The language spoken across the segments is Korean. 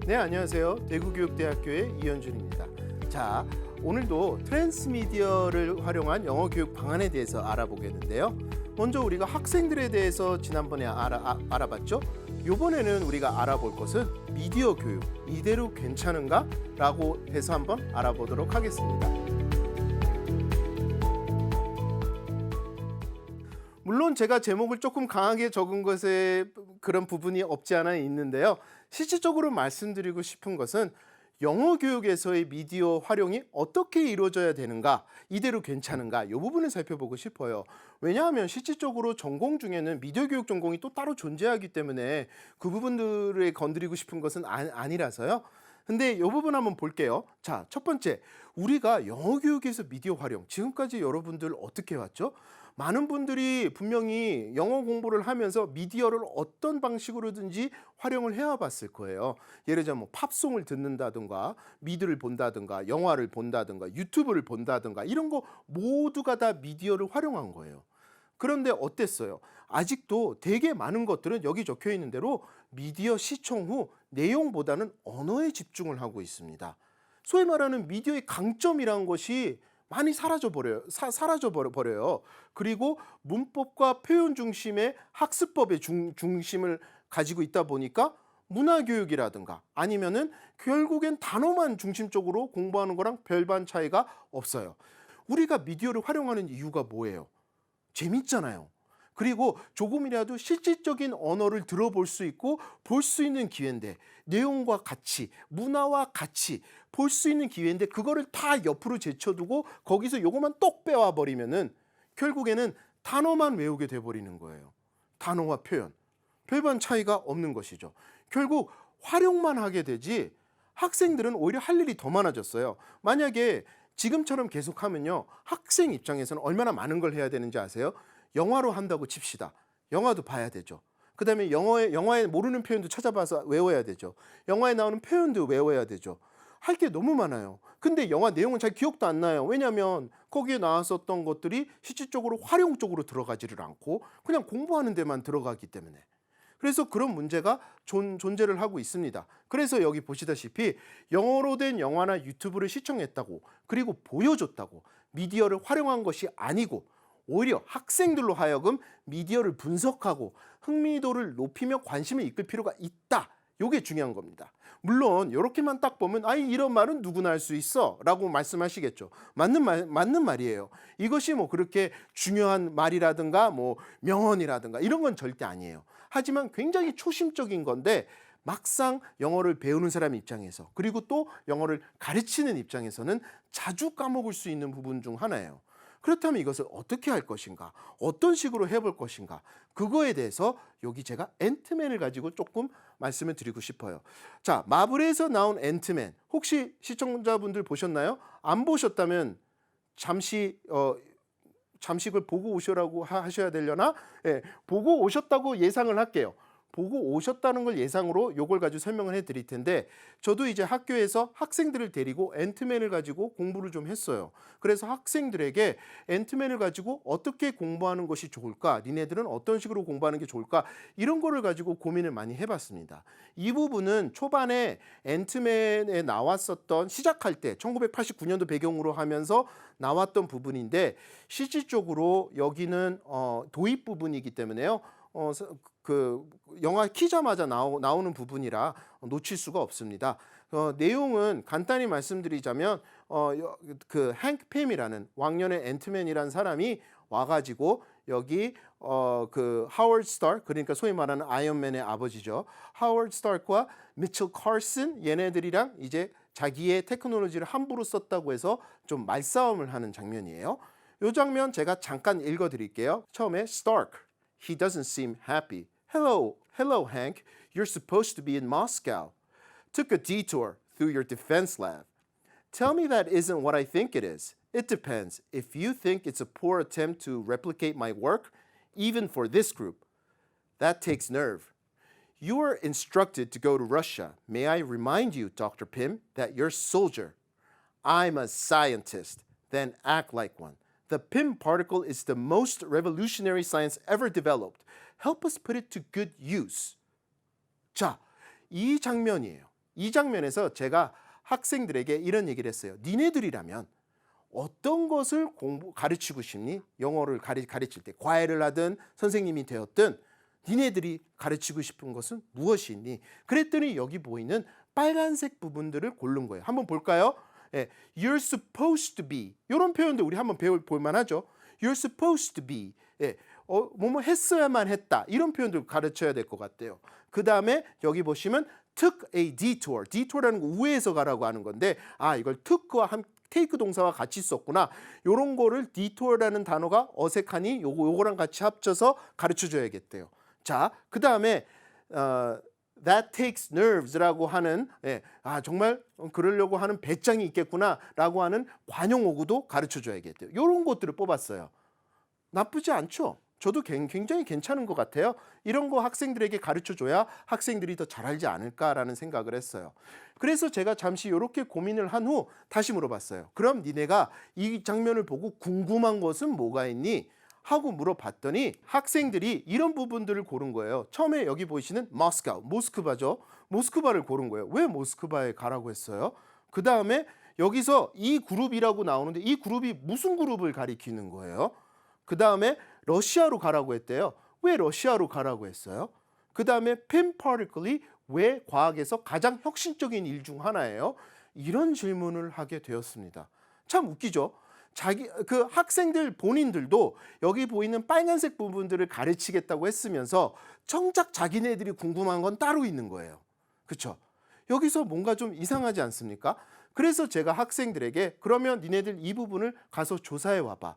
네, 안녕하세요. 대구교육대학교의 이현준입니다. 자, 오늘도 트랜스미디어를 활용한 영어 교육 방안에 대해서 알아보겠는데요. 먼저 우리가 학생들에 대해서 지난번에 알아봤죠? 이번에는 우리가 알아볼 것은 미디어 교육, 이대로 괜찮은가? 라고 해서 한번 알아보도록 하겠습니다. 물론 제가 제목을 조금 강하게 적은 것에 그런 부분이 없지 않아 있는데요. 실질적으로 말씀드리고 싶은 것은 영어 교육에서의 미디어 활용이 어떻게 이루어져야 되는가, 이대로 괜찮은가, 이 부분을 살펴보고 싶어요. 왜냐하면 실질적으로 전공 중에는 미디어 교육 전공이 또 따로 존재하기 때문에 그 부분들을 건드리고 싶은 것은 아니라서요. 근데 이 부분 한번 볼게요. 자, 첫 번째, 우리가 영어 교육에서 미디어 활용, 지금까지 여러분들 어떻게 해왔죠? 많은 분들이 분명히 영어 공부를 하면서 미디어를 어떤 방식으로든지 활용을 해와봤을 거예요. 예를 들자면 뭐 팝송을 듣는다든가, 미드를 본다든가, 영화를 본다든가, 유튜브를 본다든가, 이런 거 모두가 다 미디어를 활용한 거예요. 그런데 어땠어요? 아직도 되게 많은 것들은 여기 적혀 있는 대로 미디어 시청 후 내용보다는 언어에 집중을 하고 있습니다. 소위 말하는 미디어의 강점이라는 것이 많이 사라져 버려요. 그리고 문법과 표현 중심의 학습법의 중심을 가지고 있다 보니까 문화교육이라든가 아니면은 결국엔 단어만 중심적으로 공부하는 거랑 별반 차이가 없어요. 우리가 미디어를 활용하는 이유가 뭐예요? 재밌잖아요. 그리고 조금이라도 실질적인 언어를 들어볼 수 있고 볼 수 있는 기회인데, 내용과 같이, 문화와 같이 볼 수 있는 기회인데 그거를 다 옆으로 제쳐두고 거기서 요것만 똑 빼와 버리면은 결국에는 단어만 외우게 돼버리는 거예요. 단어와 표현. 별반 차이가 없는 것이죠. 결국 활용만 하게 되지 학생들은 오히려 할 일이 더 많아졌어요. 만약에 지금처럼 계속하면요, 학생 입장에서는 얼마나 많은 걸 해야 되는지 아세요? 영화로 한다고 칩시다. 영화도 봐야 되죠. 그 다음에 영화에 모르는 표현도 찾아봐서 외워야 되죠. 영화에 나오는 표현도 외워야 되죠. 할 게 너무 많아요. 근데 영화 내용은 잘 기억도 안 나요. 왜냐하면 거기에 나왔었던 것들이 실질적으로 활용 쪽으로 들어가지를 않고 그냥 공부하는 데만 들어가기 때문에. 그래서 그런 문제가 존재를 하고 있습니다. 그래서 여기 보시다시피 영어로 된 영화나 유튜브를 시청했다고, 그리고 보여줬다고 미디어를 활용한 것이 아니고 오히려 학생들로 하여금 미디어를 분석하고 흥미도를 높이며 관심을 이끌 필요가 있다. 이게 중요한 겁니다. 물론 이렇게만 딱 보면 이런 말은 누구나 할 수 있어 라고 말씀하시겠죠. 맞는 말이에요. 이것이 뭐 그렇게 중요한 말이라든가 뭐 명언이라든가 이런 건 절대 아니에요. 하지만 굉장히 초심적인 건데 막상 영어를 배우는 사람 입장에서, 그리고 또 영어를 가르치는 입장에서는 자주 까먹을 수 있는 부분 중 하나예요. 그렇다면 이것을 어떻게 할 것인가, 어떤 식으로 해볼 것인가, 그거에 대해서 여기 제가 앤트맨을 가지고 조금 말씀을 드리고 싶어요. 자, 마블에서 나온 앤트맨, 혹시 시청자분들 보셨나요? 안 보셨다면 잠시 그걸 보고 오시라고 하셔야 되려나? 예, 보고 오셨다고 예상을 할게요. 보고 오셨다는 걸 예상으로 요걸 가지고 설명을 해드릴 텐데, 저도 이제 학교에서 학생들을 데리고 앤트맨을 가지고 공부를 좀 했어요. 그래서 학생들에게 앤트맨을 가지고 어떻게 공부하는 것이 좋을까, 니네들은 어떤 식으로 공부하는 게 좋을까, 이런 거를 가지고 고민을 많이 해봤습니다. 이 부분은 초반에 앤트맨에 나왔었던, 시작할 때 1989년도 배경으로 하면서 나왔던 부분인데, 실질적으로 여기는 도입 부분이기 때문에요. 그 영화 키자마자 나오는 부분이라 놓칠 수가 없습니다. 내용은 간단히 말씀드리자면 그 행크 팸이라는 왕년의 앤트맨이라는 사람이 와가지고 여기 그 하워드 스타크, 그러니까 소위 말하는 아이언맨의 아버지죠. 하워드 스타크와 미첼 칼슨, 얘네들이랑 이제 자기의 테크놀로지를 함부로 썼다고 해서 좀 말싸움을 하는 장면이에요. 이 장면 제가 잠깐 읽어드릴게요. 처음에 Stark, he doesn't seem happy. Hello, Hank. You're supposed to be in Moscow. Took a detour through your defense lab. Tell me that isn't what I think it is. It depends. If you think it's a poor attempt to replicate my work, even for this group, that takes nerve. You were instructed to go to Russia. May I remind you, Dr. Pym, that you're a soldier. I'm a scientist. Then act like one. The Pym particle is the most revolutionary science ever developed. Help us put it to good use. 자, 이 장면이에요. 이 장면에서 제가 학생들에게 이런 얘기를 했어요. 니네들이라면 어떤 것을 가르치고 싶니? 영어를 가르칠 때 과외를 하든 선생님이 되었든 니네들이 가르치고 싶은 것은 무엇이 있니? 그랬더니 여기 보이는 빨간색 부분들을 고른 거예요. 한번 볼까요? 예, You're supposed to be 이런 표현도 우리 한번 볼 만하죠. You're supposed to be 예, 뭐뭐 했어야만 했다 이런 표현들 가르쳐야 될 것 같아요. 그 다음에 여기 보시면 took a detour, detour라는 거 우회해서 가라고 하는 건데 이걸 took와 take 동사와 같이 썼구나. 요런 거를 detour라는 단어가 어색하니 요거랑 같이 합쳐서 가르쳐 줘야겠대요. 자, 그 다음에 that takes nerves라고 하는 정말 그러려고 하는 배짱이 있겠구나라고 하는 관용어구도 가르쳐 줘야겠대요. 요런 것들을 뽑았어요. 나쁘지 않죠? 저도 굉장히 괜찮은 것 같아요. 이런 거 학생들에게 가르쳐줘야 학생들이 더 잘 알지 않을까라는 생각을 했어요. 그래서 제가 잠시 이렇게 고민을 한 후 다시 물어봤어요. 그럼 니네가 이 장면을 보고 궁금한 것은 뭐가 있니? 하고 물어봤더니 학생들이 이런 부분들을 고른 거예요. 처음에 여기 보이시는 모스크바죠. 모스크바를 고른 거예요. 왜 모스크바에 가라고 했어요? 그 다음에 여기서 이 그룹이라고 나오는데 이 그룹이 무슨 그룹을 가리키는 거예요? 그 다음에 러시아로 가라고 했대요. 왜 러시아로 가라고 했어요? 그 다음에 핀 파티클이 왜 과학에서 가장 혁신적인 일 중 하나예요? 이런 질문을 하게 되었습니다. 참 웃기죠? 그 학생들 본인들도 여기 보이는 빨간색 부분들을 가르치겠다고 했으면서 정작 자기네들이 궁금한 건 따로 있는 거예요. 그렇죠? 여기서 뭔가 좀 이상하지 않습니까? 그래서 제가 학생들에게 그러면 니네들 이 부분을 가서 조사해 와봐.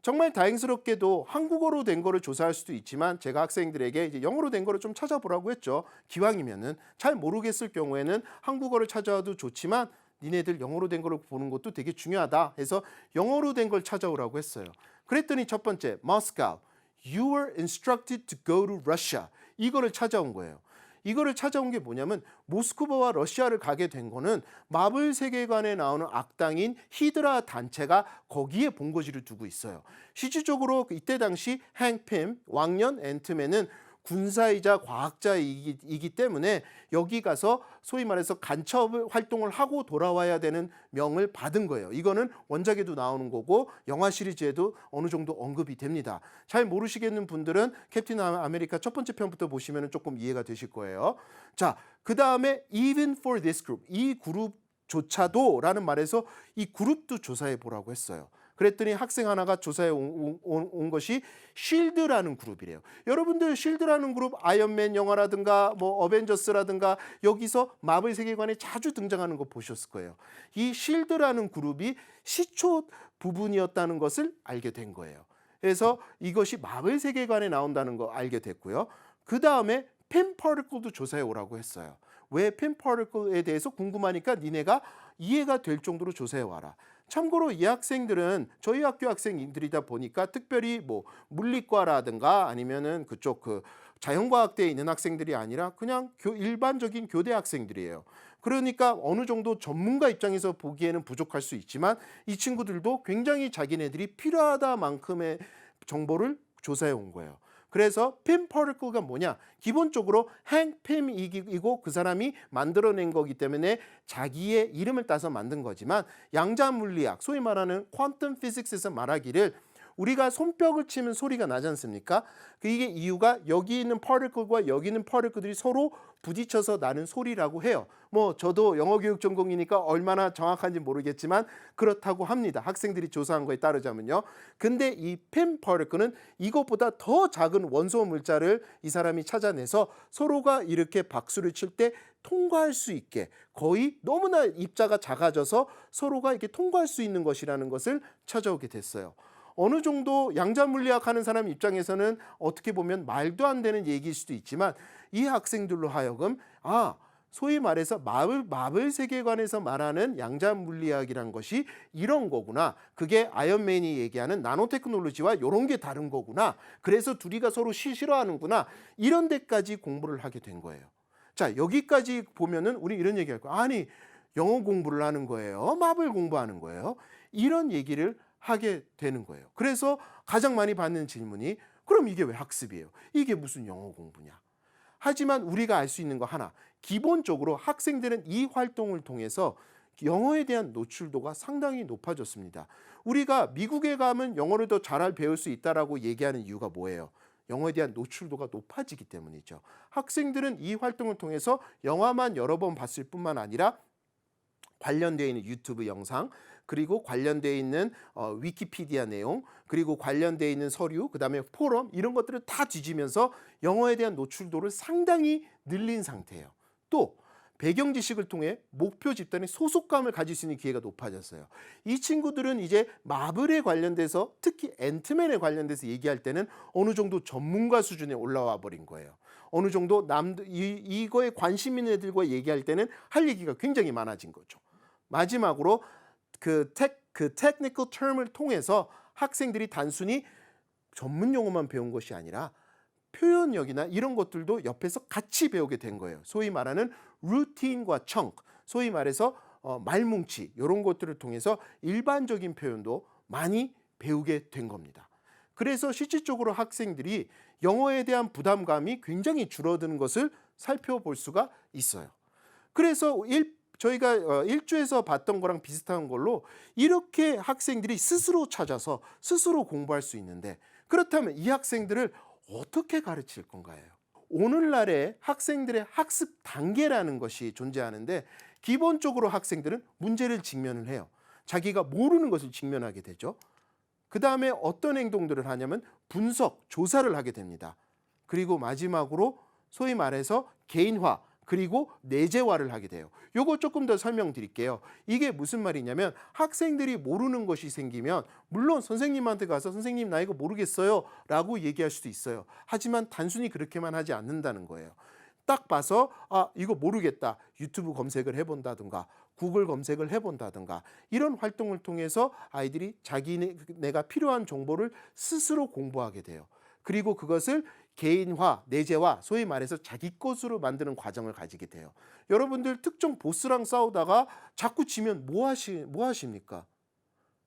정말 다행스럽게도 한국어로 된 거를 조사할 수도 있지만 제가 학생들에게 이제 영어로 된 거를 좀 찾아보라고 했죠. 기왕이면은 잘 모르겠을 경우에는 한국어를 찾아와도 좋지만 니네들 영어로 된 거를 보는 것도 되게 중요하다 해서 영어로 된 걸 찾아오라고 했어요. 그랬더니 첫 번째, Moscow, you were instructed to go to Russia. 이거를 찾아온 거예요. 이거를 찾아온 게 뭐냐면 모스크바와 러시아를 가게 된 거는 마블 세계관에 나오는 악당인 히드라 단체가 거기에 본거지를 두고 있어요. 실질적으로 이때 당시 행핌, 왕년 앤트맨은 군사이자 과학자이기 때문에 여기 가서 소위 말해서 간첩 활동을 하고 돌아와야 되는 명을 받은 거예요. 이거는 원작에도 나오는 거고 영화 시리즈에도 어느 정도 언급이 됩니다. 잘 모르시겠는 분들은 캡틴 아메리카 첫 번째 편부터 보시면 조금 이해가 되실 거예요. 자, 그 다음에 even for this group, 이 그룹조차도 라는 말에서 이 그룹도 조사해 보라고 했어요. 그랬더니 학생 하나가 조사해 온 것이 쉴드라는 그룹이래요. 여러분들 쉴드라는 그룹 아이언맨 영화라든가 뭐 어벤져스라든가 여기서 마블 세계관에 자주 등장하는 거 보셨을 거예요. 이 쉴드라는 그룹이 시초 부분이었다는 것을 알게 된 거예요. 그래서 이것이 마블 세계관에 나온다는 거 알게 됐고요. 그 다음에 핀 파티클도 조사해 오라고 했어요. 왜 핀 파티클에 대해서 궁금하니까 니네가 이해가 될 정도로 조사해 와라. 참고로 이 학생들은 저희 학교 학생들이다 보니까 특별히 뭐 물리과라든가 아니면은 그쪽 자연과학대에 있는 학생들이 아니라 그냥 일반적인 교대 학생들이에요. 그러니까 어느 정도 전문가 입장에서 보기에는 부족할 수 있지만 이 친구들도 굉장히 자기네들이 필요하다만큼의 정보를 조사해 온 거예요. 그래서 핀 파티클가 뭐냐? 기본적으로 행핌이고 그 사람이 만들어낸 거기 때문에 자기의 이름을 따서 만든 거지만 양자 물리학, 소위 말하는 퀀텀 피직스에서 말하기를 우리가 손뼉을 치면 소리가 나지 않습니까? 이게 이유가 여기 있는 파티클과 여기 있는 파티클들이 서로 부딪혀서 나는 소리라고 해요. 뭐 저도 영어 교육 전공이니까 얼마나 정확한지 모르겠지만 그렇다고 합니다. 학생들이 조사한 거에 따르자면요. 근데 이 핀 파티클은 이것보다 더 작은 원소 물자를 이 사람이 찾아내서 서로가 이렇게 박수를 칠 때 통과할 수 있게 거의 너무나 입자가 작아져서 서로가 이렇게 통과할 수 있는 것이라는 것을 찾아오게 됐어요. 어느 정도 양자 물리학 하는 사람 입장에서는 어떻게 보면 말도 안 되는 얘기일 수도 있지만 이 학생들로 하여금 소위 말해서 마블 세계관에서 말하는 양자 물리학이란 것이 이런 거구나. 그게 아이언맨이 얘기하는 나노 테크놀로지와 이런 게 다른 거구나. 그래서 둘이가 서로 싫어하는구나. 이런 데까지 공부를 하게 된 거예요. 자, 여기까지 보면은 우리 이런 얘기할 거예요. 아니, 영어 공부를 하는 거예요. 마블 공부하는 거예요. 이런 얘기를 하게 되는 거예요. 그래서 가장 많이 받는 질문이 그럼 이게 왜 학습이에요? 이게 무슨 영어 공부냐? 하지만 우리가 알 수 있는 거 하나, 기본적으로 학생들은 이 활동을 통해서 영어에 대한 노출도가 상당히 높아졌습니다. 우리가 미국에 가면 영어를 더 잘 배울 수 있다라고 얘기하는 이유가 뭐예요? 영어에 대한 노출도가 높아지기 때문이죠. 학생들은 이 활동을 통해서 영화만 여러 번 봤을 뿐만 아니라 관련되어 있는 유튜브 영상, 그리고 관련되어 있는 위키피디아 내용, 그리고 관련되어 있는 서류, 그다음에 포럼, 이런 것들을 다 뒤지면서 영어에 대한 노출도를 상당히 늘린 상태예요. 또 배경 지식을 통해 목표 집단의 소속감을 가질 수 있는 기회가 높아졌어요. 이 친구들은 이제 마블에 관련돼서, 특히 앤트맨에 관련돼서 얘기할 때는 어느 정도 전문가 수준에 올라와 버린 거예요. 어느 정도 이거에 관심 있는 애들과 얘기할 때는 할 얘기가 굉장히 많아진 거죠. 마지막으로 그 테크니컬 term을 통해서 학생들이 단순히 전문 용어만 배운 것이 아니라 표현력이나 이런 것들도 옆에서 같이 배우게 된 거예요. 소위 말하는 루틴과 청크, 소위 말해서 말뭉치, 이런 것들을 통해서 일반적인 표현도 많이 배우게 된 겁니다. 그래서 실질적으로 학생들이 영어에 대한 부담감이 굉장히 줄어드는 것을 살펴볼 수가 있어요. 그래서 저희가 일주에서 봤던 거랑 비슷한 걸로 이렇게 학생들이 스스로 찾아서 스스로 공부할 수 있는데, 그렇다면 이 학생들을 어떻게 가르칠 건가요? 오늘날의 학생들의 학습 단계라는 것이 존재하는데, 기본적으로 학생들은 문제를 직면을 해요. 자기가 모르는 것을 직면하게 되죠. 그 다음에 어떤 행동들을 하냐면 분석, 조사를 하게 됩니다. 그리고 마지막으로 소위 말해서 개인화, 그리고 내재화를 하게 돼요. 요거 조금 더 설명드릴게요. 이게 무슨 말이냐면, 학생들이 모르는 것이 생기면 물론 선생님한테 가서 선생님 나 이거 모르겠어요 라고 얘기할 수도 있어요. 하지만 단순히 그렇게만 하지 않는다는 거예요. 딱 봐서 이거 모르겠다, 유튜브 검색을 해본다든가 구글 검색을 해본다든가 이런 활동을 통해서 아이들이 자기네가 필요한 정보를 스스로 공부하게 돼요. 그리고 그것을 개인화, 내재화, 소위 말해서 자기 것으로 만드는 과정을 가지게 돼요. 여러분들 특정 보스랑 싸우다가 자꾸 지면 뭐 하십니까?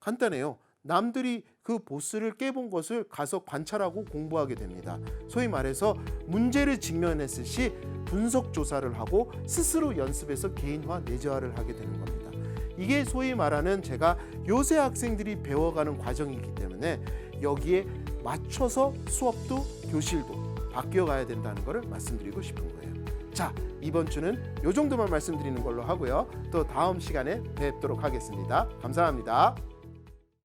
간단해요. 남들이 그 보스를 깨본 것을 가서 관찰하고 공부하게 됩니다. 소위 말해서 문제를 직면했을 시 분석 조사를 하고 스스로 연습해서 개인화, 내재화를 하게 되는 겁니다. 이게 소위 말하는 제가 요새 학생들이 배워가는 과정이기 때문에 여기에 맞춰서 수업도 교실도 바뀌어가야 된다는 것을 말씀드리고 싶은 거예요. 자, 이번 주는 이 정도만 말씀드리는 걸로 하고요. 또 다음 시간에 뵙도록 하겠습니다. 감사합니다.